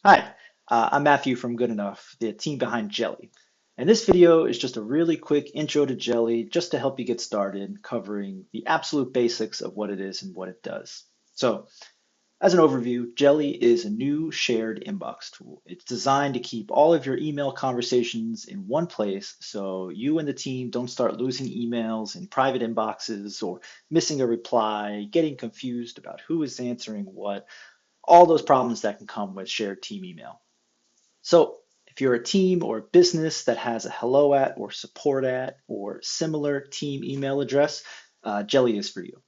Hi, I'm Matthew from Good Enough, the team behind Jelly. And this video is just a really quick intro to Jelly, just to help you get started, covering the absolute basics of what it is and what it does. So, as an overview, Jelly is a new shared inbox tool. It's designed to keep all of your email conversations in one place so you and the team don't start losing emails in private inboxes or missing a reply, getting confused about who is answering what, all those problems that can come with shared team email. So if you're a team or a business that has a hello at or support at or similar team email address, Jelly is for you.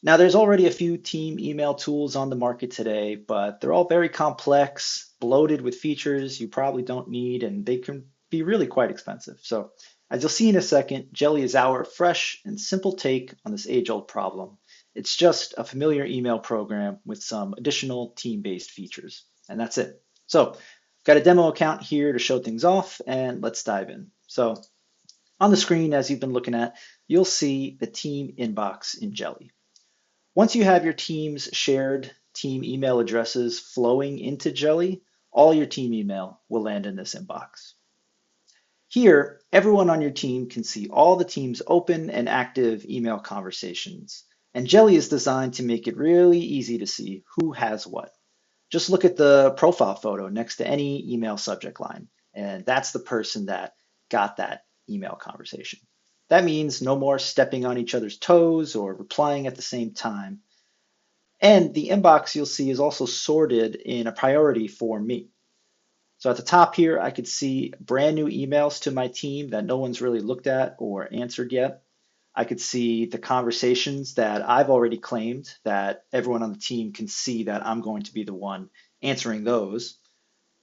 Now, there's already a few team email tools on the market today, but they're all very complex, bloated with features you probably don't need, and they can be really quite expensive. So, as you'll see in a second, Jelly is our fresh and simple take on this age-old problem. It's just a familiar email program with some additional team-based features, and that's it. So, I've got a demo account here to show things off, and let's dive in. So, on the screen, as you've been looking at, you'll see the team inbox in Jelly. Once you have your team's shared team email addresses flowing into Jelly, all your team email will land in this inbox. Here, everyone on your team can see all the team's open and active email conversations. And Jelly is designed to make it really easy to see who has what. Just look at the profile photo next to any email subject line, and that's the person that got that email conversation. That means no more stepping on each other's toes or replying at the same time. And the inbox you'll see is also sorted in a priority for me. So at the top here, I could see brand new emails to my team that no one's really looked at or answered yet. I could see the conversations that I've already claimed that everyone on the team can see that I'm going to be the one answering those.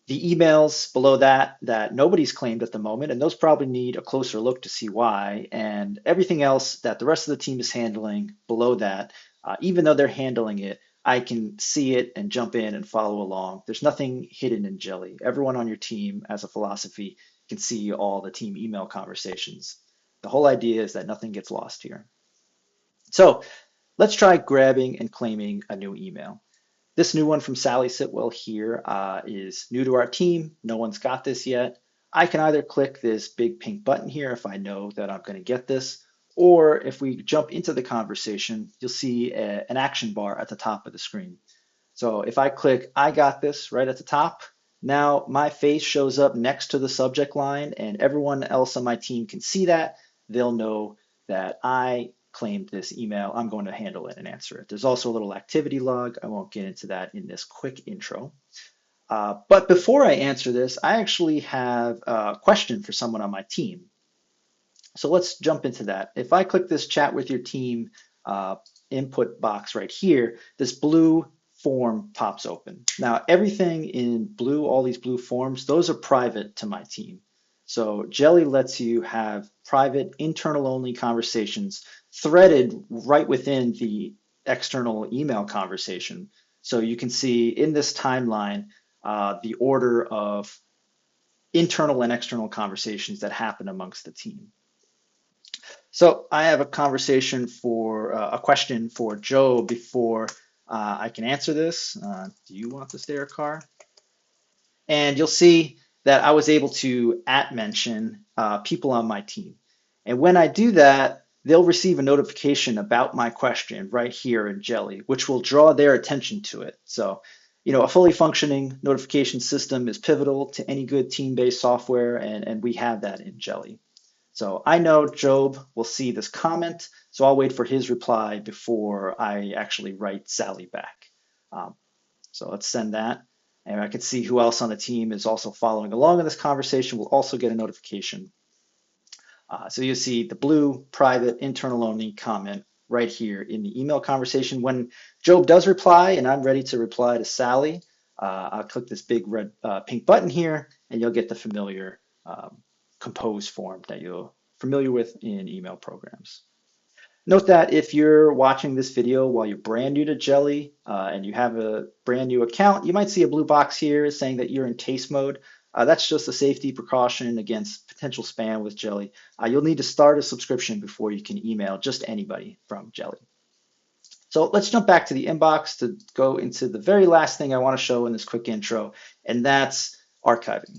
The emails below that that nobody's claimed at the moment, and those probably need a closer look to see why, and everything else that the rest of the team is handling below that, even though they're handling it, I can see it and jump in and follow along. There's nothing hidden in Jelly. Everyone on your team, as a philosophy, can see all the team email conversations. The whole idea is that nothing gets lost here. So let's try grabbing and claiming a new email. This new one from Sally Sitwell here is new to our team. No one's got this yet. I can either click this big pink button here if I know that I'm going to get this, or if we jump into the conversation, you'll see an action bar at the top of the screen. So if I click I got this right at the top, now my face shows up next to the subject line and everyone else on my team can see that. They'll know that I claimed this email. I'm going to handle it and answer it. There's also a little activity log. I won't get into that in this quick intro. But before I answer this, I actually have a question for someone on my team. So let's jump into that. If I click this chat with your team input box right here, this blue form pops open. Now, everything in blue, all these blue forms, those are private to my team. So Jelly lets you have private, internal only conversations threaded right within the external email conversation. So you can see in this timeline the order of internal and external conversations that happen amongst the team. So I have a conversation for a question for Joe before I can answer this. Do you want the stair car? And you'll see that I was able to at mention people on my team. And when I do that, they'll receive a notification about my question right here in Jelly, which will draw their attention to it. So, a fully functioning notification system is pivotal to any good team-based software, and we have that in Jelly. So I know Job will see this comment, so I'll wait for his reply before I actually write Sally back. So let's send that. And I can see who else on the team is also following along in this conversation will also get a notification. So you see the blue private internal only comment right here in the email conversation. When Job does reply and I'm ready to reply to Sally, I'll click this big red pink button here and you'll get the familiar compose form that you're familiar with in email programs. Note that if you're watching this video while you're brand new to Jelly and you have a brand new account, you might see a blue box here saying that you're in taste mode. That's just a safety precaution against potential spam with Jelly. You'll need to start a subscription before you can email just anybody from Jelly. So let's jump back to the inbox to go into the very last thing I want to show in this quick intro, and that's archiving.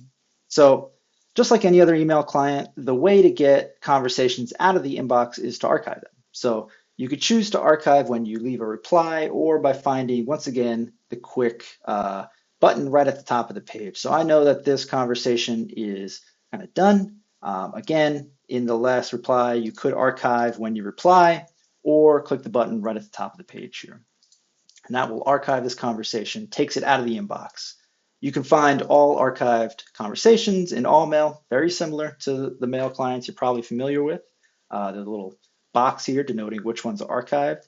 So just like any other email client, the way to get conversations out of the inbox is to archive them. So you could choose to archive when you leave a reply or by finding, once again, the quick button right at the top of the page. So I know that this conversation is kind of done. Again, in the last reply, you could archive when you reply or click the button right at the top of the page here. And that will archive this conversation, takes it out of the inbox. You can find all archived conversations in Allmail, very similar to the mail clients you're probably familiar with. There's a little box here denoting which ones are archived.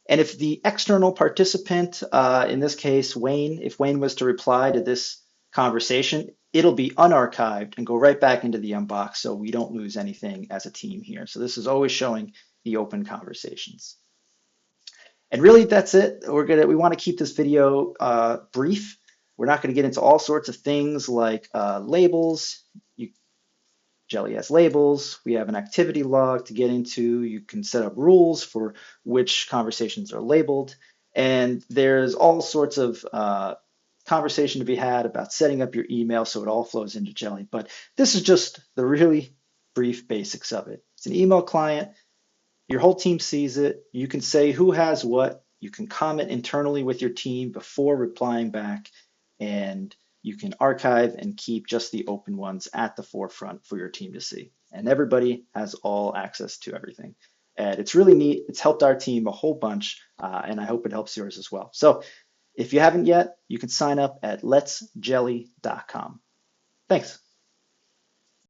And if the external participant, in this case, Wayne, if Wayne was to reply to this conversation, it'll be unarchived and go right back into the inbox so we don't lose anything as a team here. So this is always showing the open conversations. And really, that's it. We want to keep this video brief. We're not going to get into all sorts of things like labels. Jelly has labels. We have an activity log to get into. You can set up rules for which conversations are labeled. And there's all sorts of conversation to be had about setting up your email so it all flows into Jelly. But this is just the really brief basics of it. It's an email client. Your whole team sees it. You can say who has what. You can comment internally with your team before replying back, and you can archive and keep just the open ones at the forefront for your team to see. And everybody has all access to everything. And it's really neat. It's helped our team a whole bunch, and I hope it helps yours as well. So if you haven't yet, you can sign up at letsjelly.com. Thanks.